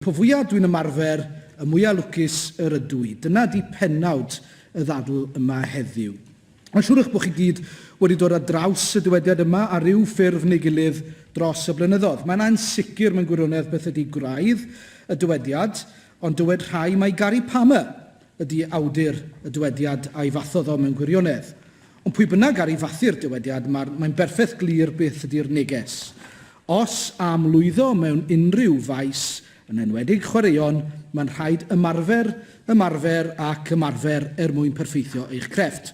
Po fwyaf dwi'n ymarfer, y mwyaf lwcus yr ydw i. Dyna di pennawd y ddadl yma heddiw. Mae'n siŵr eich bod chi gyd wedi dod ar draws y dywediad yma a ryw ffurf neu gilydd dros y blynyddoedd. Mae'n ansicr mewn gwirionedd beth ydy gwraidd y dywediad, ond dywed rhai mae Gary Palmer ydy awdur y dywediad a'i fathodd o mewn gwirionedd. Ond pwy bynnag ar ei fathu'r dywediad, mae'n berffaith glir beth ydy'r neges. Os am lwyddo mewn unrhyw faes, yn enwedig chwaraeon, mae'n rhaid ymarfer ac ymarfer mwyn perfeithio eich crefft.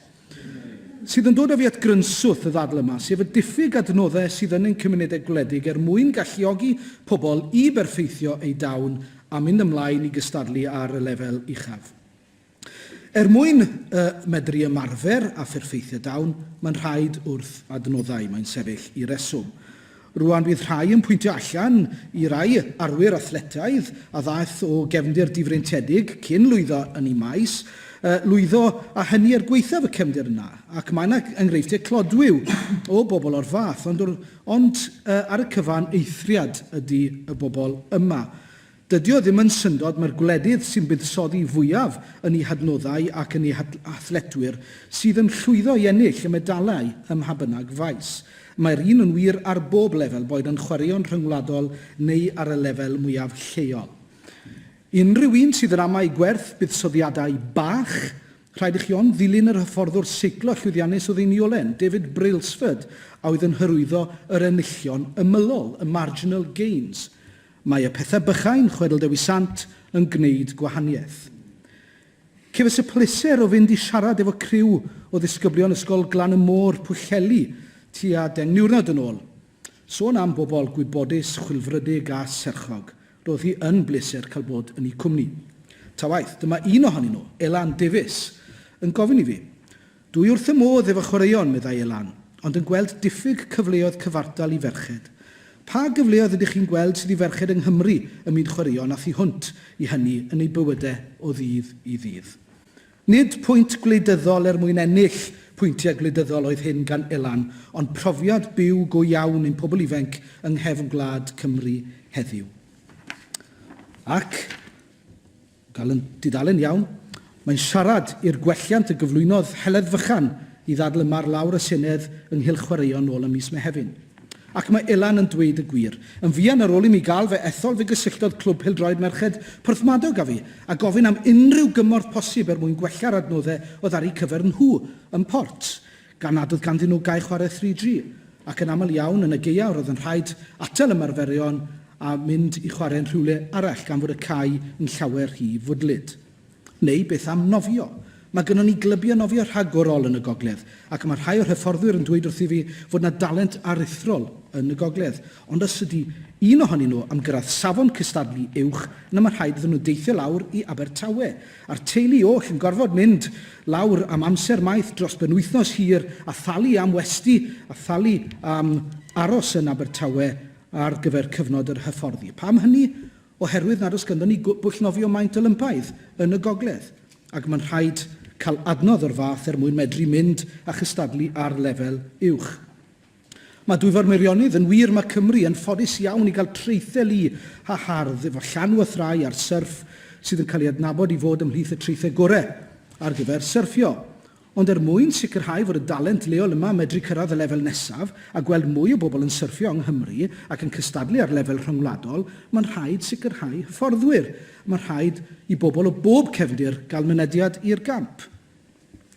Sydd yn dod â fi at grynswth y ddadl yma, sef y diffyg adnoddau sydd yn ein cymunedau gwledig mwyn galluogi pobl i berffeithio eu dawn a mynd ymlaen i gystadlu ar y lefel uchaf. Mwyn medru ymarfer a pherffeithio dawn, mae'n rhaid wrth adnoddau, mae'n sefyll i reswm. Rwy'n bydd rhai yn pwyntio allan i rai arwyr athletaidd a ddaeth o gefndir difreintiedig cyn lwyddo yn ei maes, lwyddo a hynny gweithaf y cefndir yna. Ac mae yna enghreifftiau clodwiw o bobl o'r fath, ond ar y cyfan eithriad ydy y bobl yma. Dydy o ddim yn syndod mae'r gwledydd sy'n buddsoddi fwyaf yn ei hadnoddau ac yn ei athletwyr sydd yn llwyddo i ennill y medalau ym mha bynnag faes. Mae'r un yn wir ar bob lefel, boed yn chwaraeon rhyngwladol neu ar y lefel mwyaf lleol. Unrhyw un sydd yn amau gwerth buddsoddiadau bach, rhaid i chi ond ddilyn yr hyfforddwr seiclo llwyddiannus o ddeiniolen, David Brailsford, a oedd yn hyrwyddo yr enillion ymylol, y marginal gains. Mae y pethau bychain, chwedl Dewi Sant, yn gwneud gwahaniaeth. Cefys y pleser o fynd i siarad efo criw o ddisgyblion ysgol Glan y Môr Pwllheli tua 10 niwrnod yn ôl. Sôn am bobl gwybodus, chwilfrydig a serchog. Roedd hi yn bleser cael bod yn ei cwmni. Ta waith, dyma un ohonyn nhw, Elan Davies, yn gofyn i fi. Dwi wrth y modd efo chwaraeon, meddai Elan, ond yn gweld diffyg cyfleoedd cyfartal i ferched. Pa gyfleoedd ydych chi'n gweld sydd i ferched yng Nghymru ym myd chwaraeon a thu hwnt i hynny yn ei bywydau o ddydd i ddydd? Nid pwynt gwleidyddol mwyn ennill pwyntiau gwleidyddol oedd hyn gan Elan, ond profiad byw go iawn ein pobl ifanc yng nghefn gwlad Cymru heddiw. Ac, gael yn didalen iawn, mae'n siarad i'r gwelliant y gyflwynodd heledd fychan i ddadl yma'r Dadl y Senedd ynghylch chwaraeon ôl y mis Mehefin. Ac mae Elan yn dweud y gwir. Yn fuan ar ôl i mi gael fe ethol fe gysylltodd clwb pêl-droed merched porthmadog a fi, a gofyn am unrhyw gymorth posib mwyn gwella'r adnoddau oedd ar ei cyfer nhw yn Port, gan nad oedd ganddyn nhw gael chwarae 3G, ac yn aml iawn yn y gaeaf roedd yn rhaid atal ymarferion a mynd i chwarae'n rhywle arall gan fod y cae yn llawer rhy fwdlyd. Neu beth am nofio. Mae gynnon ni glybiau nofio rhagorol yn y gogledd, ac mae rhai o'r hyfforddwyr yn dweud wrthi fi fod yna dalent aruthrol yn y gogledd. Ond os ydy un ohonyn nhw am gyrraedd safon cystadlu uwch, yna mae rhaid iddyn nhw deithio lawr i Abertawe. A'r teulu oll yn gorfod mynd lawr am amser maith dros benwythnos hir a thalu am westi, a thalu am aros yn Abertawe ar gyfer cyfnod yr hyfforddi. Pam hynny? Oherwydd nad oes ganddo ni bwll nofio maint Olympaidd yn y gogledd. Ac mae'n rhaid cael adnodd o'r fath mwyn medru mynd a chystadlu ar lefel uwch. Mae Dwyfor Meirionnydd yn wir mae Cymru yn ffodus iawn i gael treithau lu a hardd efo llanwythrai a'r syrff sydd yn cael ei adnabod i fod ymhlith y treithau gorau ar gyfer syrffio. Ond mwyn sicrhau fod y dalent leol yma medru cyrraedd y lefel nesaf a gweld mwy o bobl yn syrffio yng Nghymru ac yn cystadlu ar lefel rhyngwladol, mae'n rhaid sicrhau hyfforddwyr. Mae'n rhaid i bobl o bob cefndir gael mynediad i'r gamp.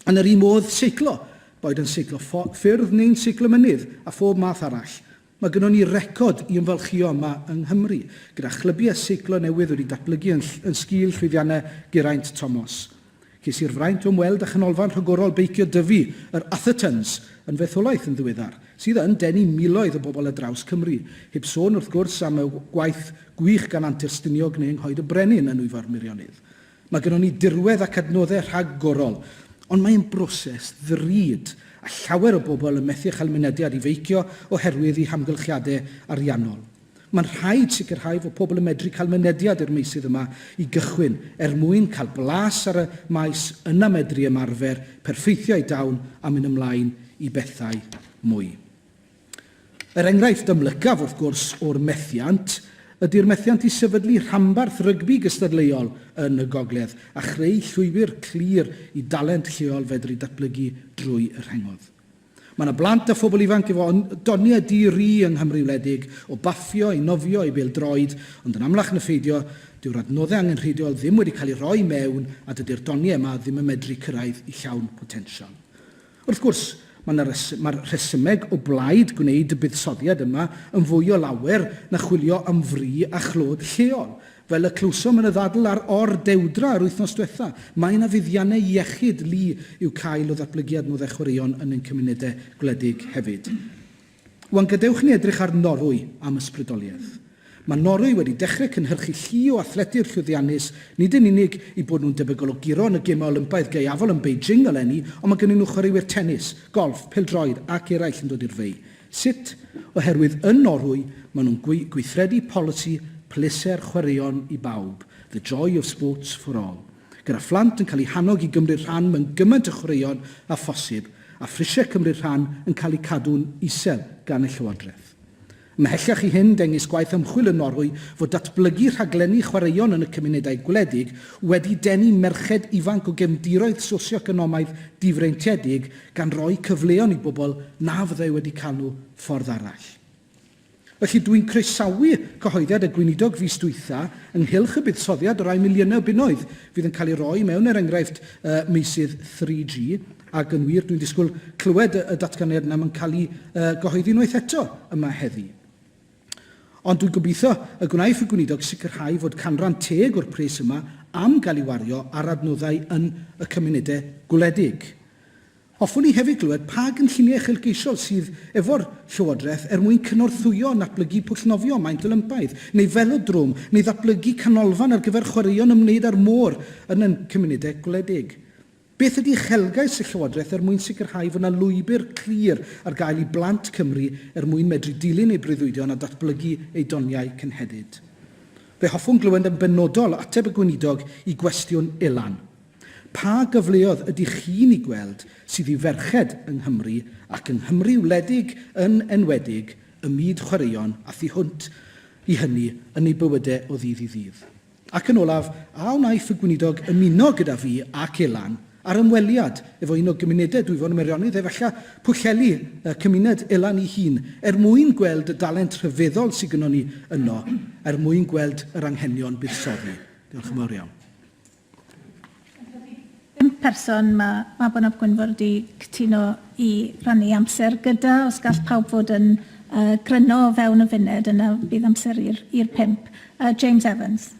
Yn yr un modd seiclo, boed yn seiclo ffyrdd neu'n seiclo mynydd a phob math arall. Mae gynnon ni recod i ymfalchio yma yng Nghymru, gyda chlybiau seiclo newydd wedi datblygu yn sgil llwyddiannau Geraint Thomas. Ces i'r fraint o ymweld â chanolfan rhagorol beicio Dyfi, yr Athertons, yn fetholaeth yn ddiweddar, sydd yn denu miloedd o bobl ar draws Cymru, heb sôn wrth gwrs am y gwaith gwych gan Antur-Stiniog neu ynghoed y Brenin yn Dwyfor Meirionnydd. Mae gynnon ni dirwedd ac adnoddau rhagorol, ond mae'n broses ddrud a llawer o bobl yn methu chael mynediad i feicio oherwydd eu hamgylchiadau ariannol. Mae'n rhaid sicrhau fod pobl yn medru cael mynediad i'r meysydd yma i gychwyn mwyn cael blas ar y maes yna medru ymarfer, perffeithio ei dawn a mynd ymlaen i bethau mwy. Yr enghraifft ymlycaf wrth gwrs o'r methiant Ydy'r methiant i sefydlu rhanbarth rygbi gystadleuol yn y gogledd a chreu llwybr clir i dalent lleol fedru datblygu drwy y rhengodd. Mae yna blant a phobl ifanc efo doniau di-ri yng Nghymru wledig o baffio i nofio i bêl-droed, ond yn amlach na pheidio, dyw'r adnoddau angenrheidiol ddim wedi cael ei roi mewn a dydy'r doniau yma ddim yn medru cyrraedd i llawn potensial. Wrth gwrs, mae'r rhesymeg o blaid gwneud y buddsoddiad yma yn fwy o lawer na chwilio am fri a chlod lleol, fel y clwsom yn y ddadl ar or-dewdra yr wythnos diwetha. Mae yna fuddiannau iechyd lu i'w cael o ddatblygu adnoddau chwaraeon yn ein cymunedau gwledig hefyd. Wan gadewch ni edrych ar Norwy am ysbrydoliaeth. Mae Norwy wedi dechrau cynhyrchu llu o athletu'r llwyddiannus, nid yn unig i bod nhw'n debygol o giro yn y gemau Olympaidd gaeafol yn Beijing eleni, ond mae gennym nhw chwaraewyr tennis, golf, pêl-droed ac eraill yn dod i'r fei. Sut? Oherwydd yn Norwy, maen nhw'n gweithredu polisi pleser chwaraeon i bawb, the joy of sports for all. Gyda phlant yn cael eu hannog i gymryd rhan mewn gymaint o chwaraeon a phosib, a phrisiau cymryd rhan yn cael eu cadw'n isel gan y llywodraeth. Ymhellach i hyn dengys gwaith ymchwil yn Norwy fod datblygu rhaglenni chwaraeon yn y cymunedau gwledig wedi denu merched ifanc o gefndiroedd socio-economaidd difreintiedig gan roi cyfleon i bobl na fyddai wedi cael nhw ffordd arall. Felly dwi'n croesawu cyhoeddiad y gweinidog fis dwytha ynghylch y buddsoddiad o rai miliynau o bunnoedd fydd yn cael ei roi mewn enghraifft meysydd 3G ac yn wir dwi'n disgwyl clywed y datganiad yna yn cael ei gyhoeddi unwaith eto yma heddi. Ond dwi'n gobeithio y gwnaeth y gweinidog sicrhau fod canran teg o'r pres yma am gael ei wario ar adnoddau yn y cymunedau gwledig. Hoffwn ni hefyd glywed pa gynlluniau uchelgeisiol sydd efo'r llywodraeth mwyn cynorthwyo natblygu pwllnofio maint Olympaidd, neu velodrwm, neu ddatblygu canolfan ar gyfer chwaraeon ymwneud â'r môr yn y cymunedau gwledig. Beth ydy uchelgais y llywodraeth mwyn sicrhau fod yna lwybr clir ar gael i blant Cymru mwyn medru dilyn ei breuddwydion a datblygu ei doniau cynhedyd. Fe hoffwn glywed yn benodol ateb y gweinidog i gwestiwn elan. Pa gyfleoedd ydych chi'n ei gweld sydd i ferched yng Nghymru ac yng Nghymru wledig yn enwedig y myd chwaraeon a thu hwnt i hynny yn ei bywydau o ddydd i ddydd. Ac yn olaf, a wnaeth y gweinidog ymuno gyda fi ac elan ar ymweliad efo un o gymunedau Dwyfon y Meirionnydd, efallai pwllheli cymuned elan ei hun, mwyn gweld y dalent rhyfeddol sydd gynnon ni yno, mwyn gweld yr anghenion buddsoddi. Diolch yn fawr iawn. Person mae Mabon ap Gwynfor wedi cytuno i rannu amser gyda, os gall pawb fod yn gryno fewn y funed, yna bydd amser i'r 5. James Evans.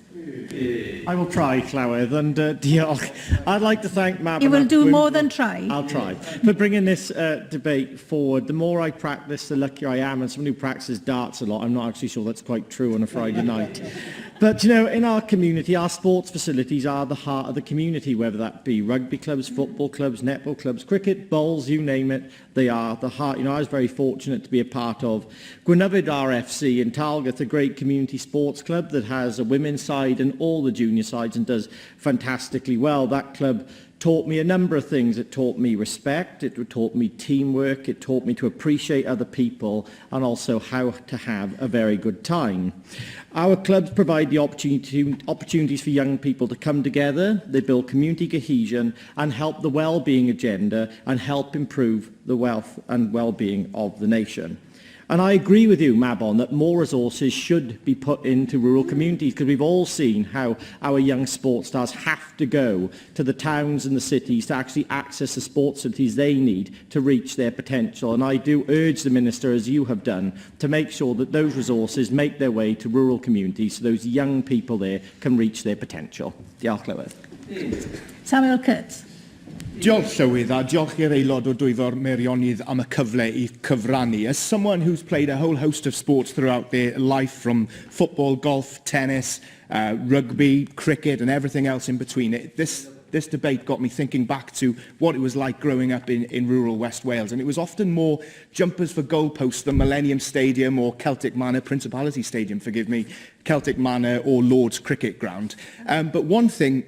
I will try, Llywedd, and diolch. I'd like to thank Mabon. You will do more than try. I'll try. For bringing this debate forward. The more I practice, the luckier I am. And someone who practices darts a lot, I'm not actually sure that's quite true on a Friday night. But, you know, in our community, our sports facilities are the heart of the community, whether that be rugby clubs, football clubs, netball clubs, cricket, bowls, you name it, they are the heart. You know, I was very fortunate to be a part of Gwynfor FC in Talgath, a great community sports club that has a women's side and all the junior sides and does fantastically well. That club taught me a number of things. It taught me respect, it taught me teamwork, it taught me to appreciate other people and also how to have a very good time. Our clubs provide the opportunities for young people to come together, they build community cohesion and help the well-being agenda and help improve the wealth and well-being of the nation. And I agree with you, Mabon, that more resources should be put into rural communities because we've all seen how our young sports stars have to go to the towns and the cities to actually access the sports facilities they need to reach their potential. And I do urge the Minister, as you have done, to make sure that those resources make their way to rural communities so those young people there can reach their potential. Diolch, Llywydd. Samuel Kurtz. Diolch Llywydd, a diolch i'r aelod o Dwyfor Meirionnydd am y cyfle i cyfrannu. As someone who's played a whole host of sports throughout their life, from football, golf, tennis, rugby, cricket and everything else in between, this debate got me thinking back to what it was like growing up in rural West Wales. And it was often more jumpers for goalposts than Millennium Stadium or Celtic Manor, Principality Stadium, forgive me, Celtic Manor or Lord's Cricket Ground. But one thing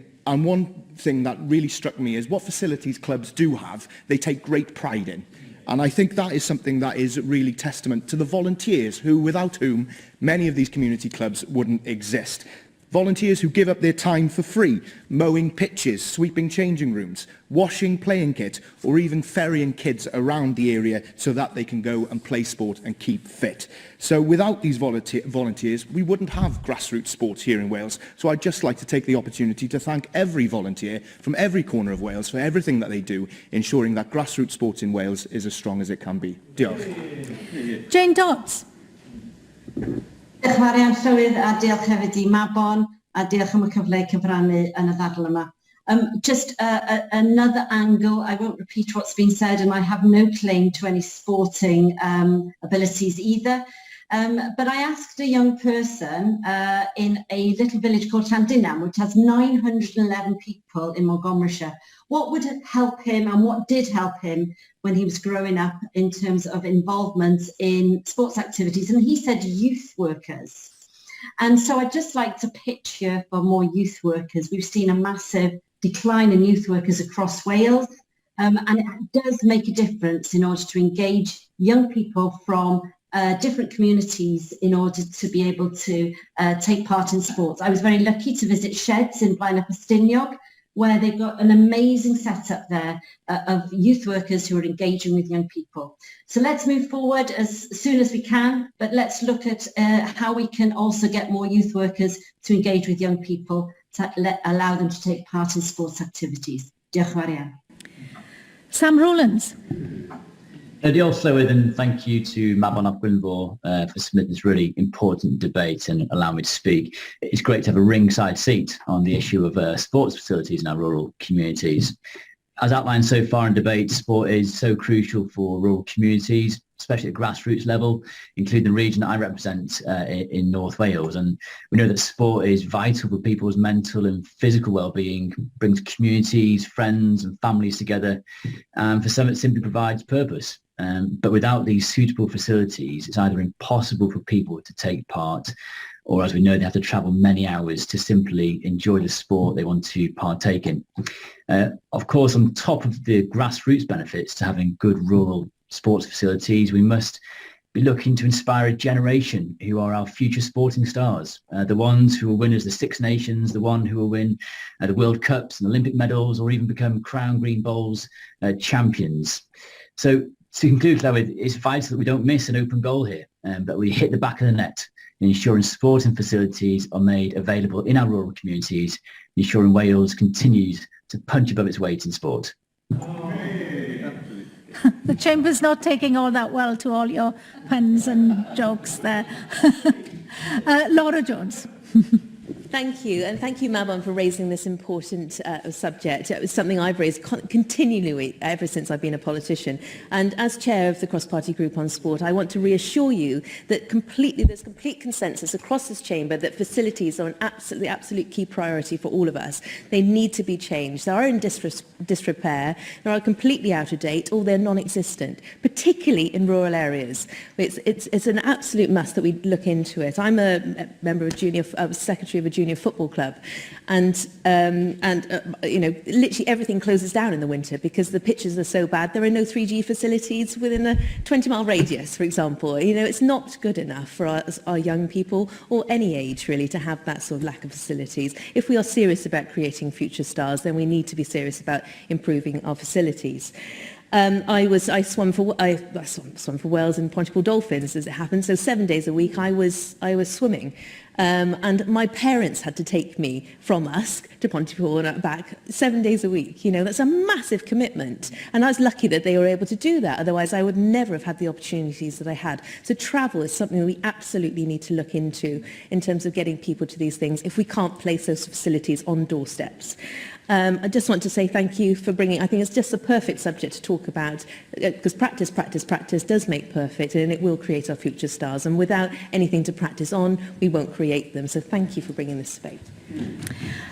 that really struck me is what facilities clubs do have, they take great pride in. And I think that is something that is really testament to the volunteers, without whom many of these community clubs wouldn't exist. Volunteers who give up their time for free, mowing pitches, sweeping changing rooms, washing playing kit, or even ferrying kids around the area so that they can go and play sport and keep fit. So without these volunteers, we wouldn't have grassroots sports here in Wales. So I'd just like to take the opportunity to thank every volunteer from every corner of Wales for everything that they do, ensuring that grassroots sports in Wales is as strong as it can be. Diolch. Jane Dodds. Diolch chwaraeon llywydd a diolch hefyd i Mabon a diolch am y cyfle i cyfrannu yn y ddadl yma. Just another angle, I won't repeat what's been said, and I have no claim to any sporting abilities either. But I asked a young person in a little village called Llandinam, which has 911 people in Montgomeryshire, what would help him and what did help him when he was growing up in terms of involvement in sports activities. And he said youth workers. And so I'd just like to pitch here for more youth workers. We've seen a massive decline in youth workers across Wales. And it does make a difference in order to engage young people from different communities in order to be able to take part in sports. I was very lucky to visit sheds in Blaen y Festiniog, where they've got an amazing setup there of youth workers who are engaging with young people. So let's move forward as soon as we can, but let's look at how we can also get more youth workers to engage with young people to allow them to take part in sports activities. Diolch yn fawr. Sam Rowlands. Diolch Llywydd, and thank you to Mabon ap Gwynfor for submitting this really important debate and allowing me to speak. It's great to have a ringside seat on the issue of sports facilities in our rural communities. As outlined so far in debate, sport is so crucial for rural communities, especially at grassroots level, including the region that I represent in North Wales. And we know that sport is vital for people's mental and physical well-being, brings communities, friends and families together, and for some it simply provides purpose. But without these suitable facilities, it's either impossible for people to take part, or as we know, they have to travel many hours to simply enjoy the sport they want to partake in. Of course, on top of the grassroots benefits to having good rural sports facilities, we must be looking to inspire a generation who are our future sporting stars, the ones who will win as the Six Nations, the one who will win the World Cups and Olympic medals, or even become Crown Green Bowls champions. So to conclude, Llywydd, it's vital that we don't miss an open goal here, but we hit the back of the net, ensuring sporting facilities are made available in our rural communities, ensuring Wales continues to punch above its weight in sport. The Chamber's not taking all that well to all your puns and jokes there. Laura Jones. Thank you, and thank you, Mabon, for raising this important subject. It was something I've raised continually ever since I've been a politician. And as chair of the cross-party group on sport, I want to reassure you that there's complete consensus across this chamber that facilities are an absolute key priority for all of us. They need to be changed. They are in disrepair, they are completely out of date, or they're non-existent, particularly in rural areas. It's an absolute must that we look into it. I'm a member of secretary of a junior football club, and literally everything closes down in the winter because the pitches are so bad. There are no 3G facilities within a 20-mile radius, for example. It's not good enough for our young people, or any age really, to have that sort of lack of facilities. If we are serious about creating future stars, then we need to be serious about improving our facilities. I swam for Wales in Pontypool Dolphins, as it happened. So 7 days a week I was swimming, and my parents had to take me from Usk to Pontypool and back 7 days a week. That's a massive commitment, and I was lucky that they were able to do that. Otherwise, I would never have had the opportunities that I had. So travel is something we absolutely need to look into in terms of getting people to these things if we can't place those facilities on doorsteps. I just want to say thank you for bringing, I think it's just a perfect subject to talk about, because practice does make perfect, and it will create our future stars. And without anything to practice on, we won't create them. So thank you for bringing this debate.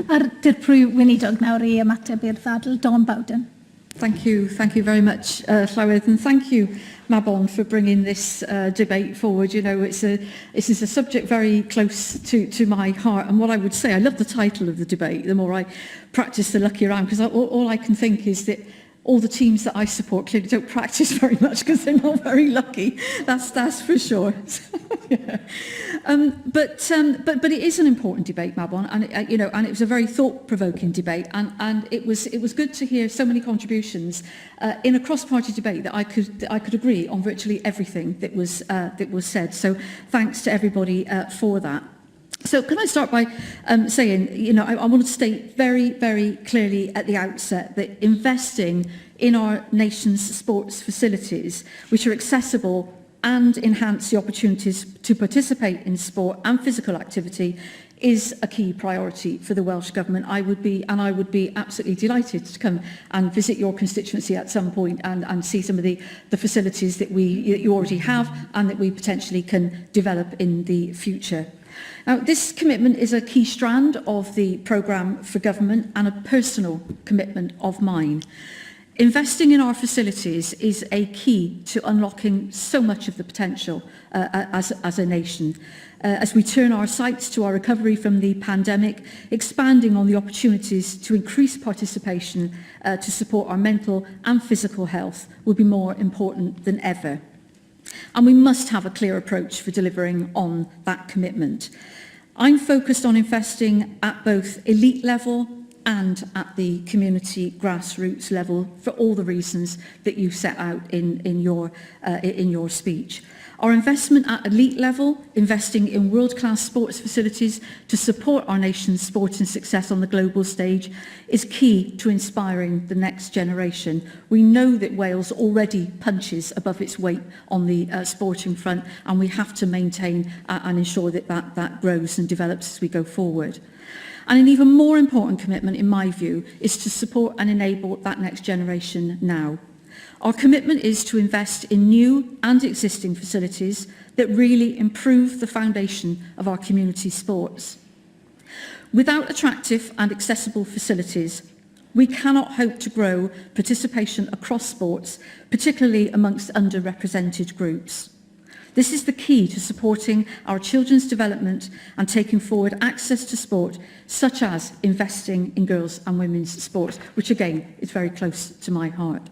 Ar dirprwy weinidog nawr I ymateb i'r ddadl, Dawn Bowden. Thank you very much, Llywydd, and thank you, Mabon, for bringing this debate forward. This is a subject very close to my heart, and what I would say, I love the title of the debate, the more I practice the luckier I am, because all I can think is that All the teams that I support clearly don't practice very much because they're not very lucky. That's for sure. Yeah. But it is an important debate, Mabon, and and it was a very thought-provoking debate, and it was good to hear so many contributions in a cross-party debate that I could agree on virtually everything that was said. So thanks to everybody for that. So can I start by saying, I want to state very, very clearly at the outset that investing in our nation's sports facilities, which are accessible and enhance the opportunities to participate in sport and physical activity, is a key priority for the Welsh Government. I would be absolutely delighted to come and visit your constituency at some point and see some of the facilities that you already have and that we potentially can develop in the future. Now, this commitment is a key strand of the programme for government and a personal commitment of mine. Investing in our facilities is a key to unlocking so much of the potential as a nation. As we turn our sights to our recovery from the pandemic, expanding on the opportunities to increase participation to support our mental and physical health will be more important than ever. And we must have a clear approach for delivering on that commitment. I'm focused on investing at both elite level and at the community grassroots level for all the reasons that you set out in your speech. Our investment at elite level, investing in world-class sports facilities to support our nation's sporting success on the global stage, is key to inspiring the next generation. We know that Wales already punches above its weight on the sporting front, and we have to maintain and ensure that grows and develops as we go forward. And an even more important commitment, in my view, is to support and enable that next generation now. Our commitment is to invest in new and existing facilities that really improve the foundation of our community sports. Without attractive and accessible facilities, we cannot hope to grow participation across sports, particularly amongst underrepresented groups. This is the key to supporting our children's development and taking forward access to sport, such as investing in girls' and women's sports, which again is very close to my heart.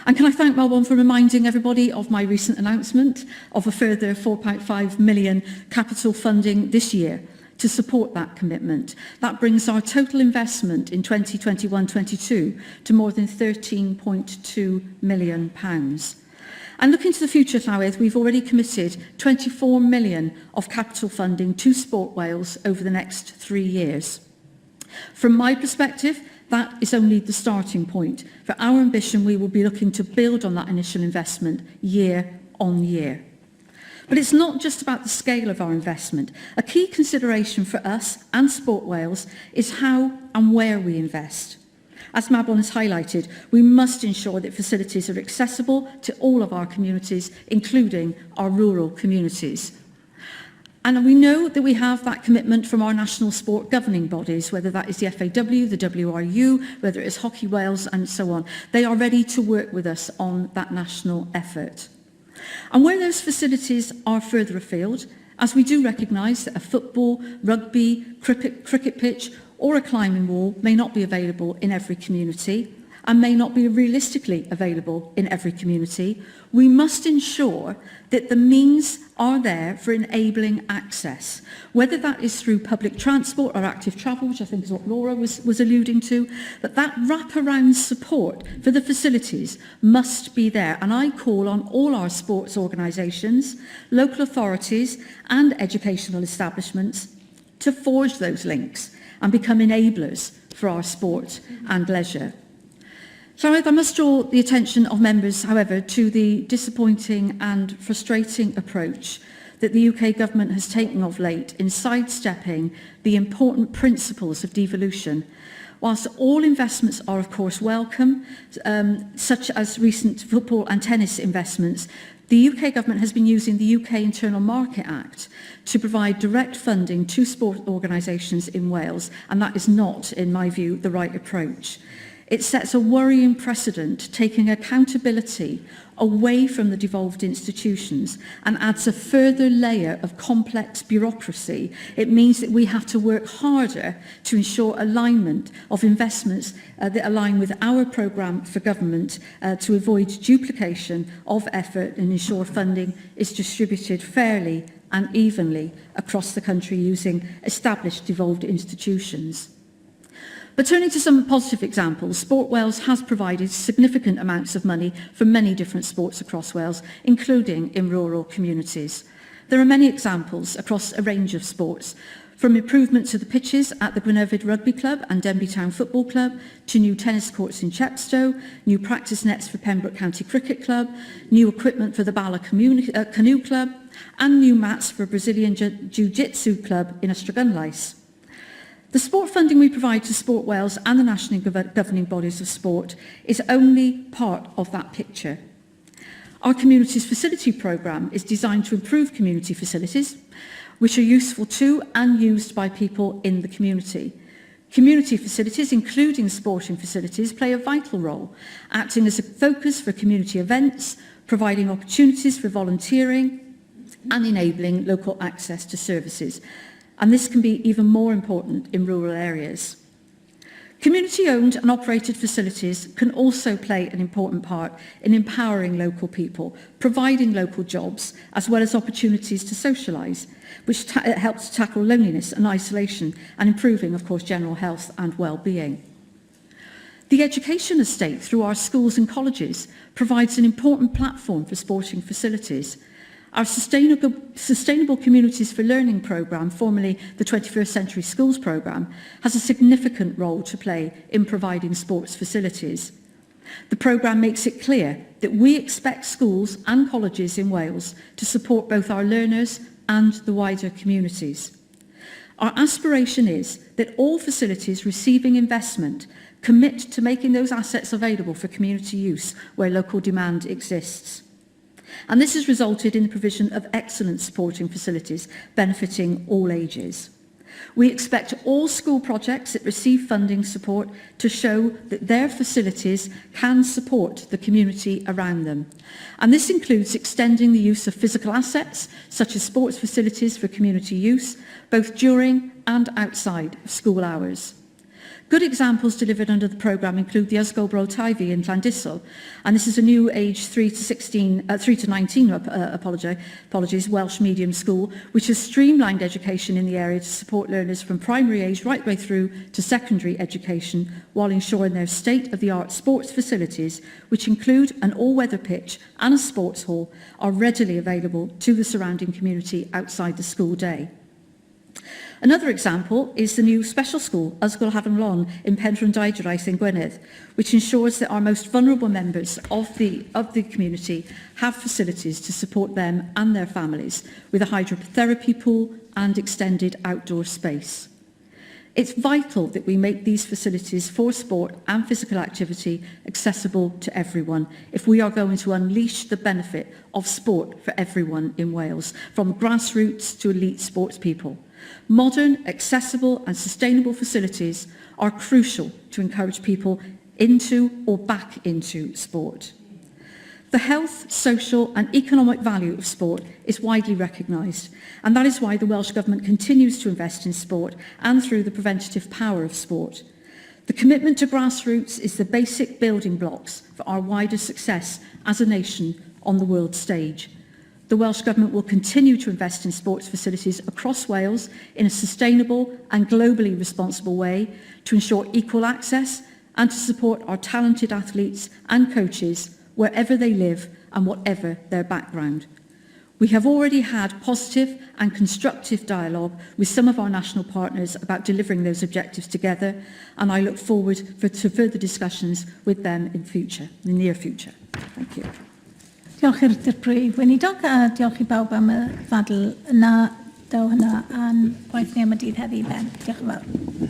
And can I thank Mabon for reminding everybody of my recent announcement of a further £4.5 million capital funding this year to support that commitment. That brings our total investment in 2021-22 to more than £13.2 million. And looking to the future, Llywedd, we've already committed £24 million of capital funding to Sport Wales over the next 3 years. From my perspective, that is only the starting point. For our ambition, we will be looking to build on that initial investment year on year. But it's not just about the scale of our investment. A key consideration for us and Sport Wales is how and where we invest. As Mabon has highlighted, we must ensure that facilities are accessible to all of our communities, including our rural communities. And we know that we have that commitment from our national sport governing bodies, whether that is the FAW, the WRU, whether it is Hockey Wales and so on. They are ready to work with us on that national effort. And where those facilities are further afield, as we do recognise that a football, rugby, cricket pitch or a climbing wall may not be available in every community and may not be realistically available in every community, we must ensure that the means are there for enabling access, whether that is through public transport or active travel, which I think is what Laura was alluding to, that wraparound support for the facilities must be there. And I call on all our sports organisations, local authorities and educational establishments to forge those links and become enablers for our sport and leisure. So I must draw the attention of members, however, to the disappointing and frustrating approach that the UK government has taken of late in sidestepping the important principles of devolution. Whilst all investments are of course welcome, such as recent football and tennis investments, the UK government has been using the UK Internal Market Act to provide direct funding to sport organisations in Wales, and that is not, in my view, the right approach. It sets a worrying precedent, taking accountability away from the devolved institutions and adds a further layer of complex bureaucracy. It means that we have to work harder to ensure alignment of investments that align with our programme for government to avoid duplication of effort and ensure funding is distributed fairly and evenly across the country using established devolved institutions. But turning to some positive examples, Sport Wales has provided significant amounts of money for many different sports across Wales, including in rural communities. There are many examples across a range of sports, from improvement to the pitches at the Gwynfor Rugby Club and Denby Town Football Club, to new tennis courts in Chepstow, new practice nets for Pembroke County Cricket Club, new equipment for the Bala Canoe Club, and new mats for a Brazilian Jiu-Jitsu club in Ystrad. The sport funding we provide to Sport Wales and the national governing bodies of sport is only part of that picture. Our Communities Facility programme is designed to improve community facilities, which are useful to and used by people in the community. Community facilities, including sporting facilities, play a vital role, acting as a focus for community events, providing opportunities for volunteering, and enabling local access to services. And this can be even more important in rural areas. Community-owned and operated facilities can also play an important part in empowering local people, providing local jobs, as well as opportunities to socialise, which helps tackle loneliness and isolation, and improving, of course, general health and well-being. The education estate through our schools and colleges provides an important platform for sporting facilities. Our Sustainable Communities for Learning programme, formerly the 21st Century Schools programme, has a significant role to play in providing sports facilities. The programme makes it clear that we expect schools and colleges in Wales to support both our learners and the wider communities. Our aspiration is that all facilities receiving investment commit to making those assets available for community use where local demand exists. And this has resulted in the provision of excellent supporting facilities benefiting all ages. We expect all school projects that receive funding support to show that their facilities can support the community around them. And this includes extending the use of physical assets, such as sports facilities for community use, both during and outside of school hours. Good examples delivered under the programme include the Ysgol Bro Taifi in Llandyssil, and this is a new age 3 to 19 Welsh medium school, which has streamlined education in the area to support learners from primary age right the way through to secondary education, while ensuring their state-of-the-art sports facilities, which include an all-weather pitch and a sports hall, are readily available to the surrounding community outside the school day. Another example is the new special school, Ysgol Hafanlon in Penrhyn Daidraeth in Gwynedd, which ensures that our most vulnerable members of the community have facilities to support them and their families, with a hydrotherapy pool and extended outdoor space. It's vital that we make these facilities for sport and physical activity accessible to everyone if we are going to unleash the benefit of sport for everyone in Wales, from grassroots to elite sports people. Modern, accessible and sustainable facilities are crucial to encourage people into or back into sport. The health, social and economic value of sport is widely recognised, and that is why the Welsh Government continues to invest in sport and through the preventative power of sport. The commitment to grassroots is the basic building blocks for our wider success as a nation on the world stage. The Welsh Government will continue to invest in sports facilities across Wales in a sustainable and globally responsible way to ensure equal access and to support our talented athletes and coaches wherever they live and whatever their background. We have already had positive and constructive dialogue with some of our national partners about delivering those objectives together, and I look forward to further discussions with them in the near future. Thank you. Diolch i'r Dirprwy Weinidog a diolch I bawb am y ddadl yna, daw hynna, a'n gwaith ni am y dydd heddi, Ben. Diolch yn fawr.